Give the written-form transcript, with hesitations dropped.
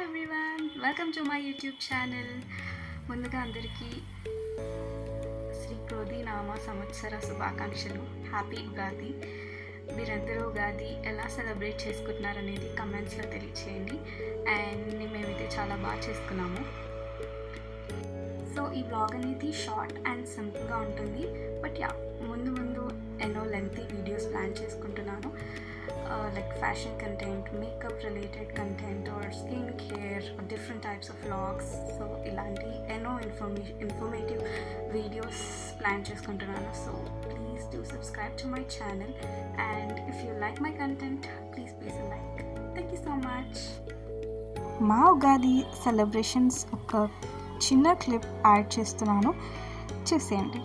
Everyone, welcome to my YouTube channel. ముందుగా అందరికీ శ్రీ క్రోధీనామ సంవత్సర శుభాకాంక్షలు. హ్యాపీ ఉగాది. మీరందరూ ఉగాది ఎలా సెలబ్రేట్ చేసుకుంటున్నారనేది కమెంట్స్లో తెలియచేయండి. అండ్ మేమైతే చాలా బాగా చేసుకున్నాము. సో ఈ బ్లాగ్ అనేది షార్ట్ అండ్ సింపుల్గా ఉంటుంది. బట్ ముందు ఎన్నో లెంతీ వీడియోస్ ప్లాన్ చేసుకుంటున్నాను. Like fashion content, makeup related content or skin care, different types of vlogs. So ఇలాంటి ఎన్నో ఇన్ఫర్మేటివ్ వీడియోస్ ప్లాన్ చేసుకుంటున్నాను. So please do subscribe to my channel and if you like my content please a like. Thank you so much. మా Ugadi celebrations ఒక చిన్న clip add చేస్తున్నాను, చూసేయండి.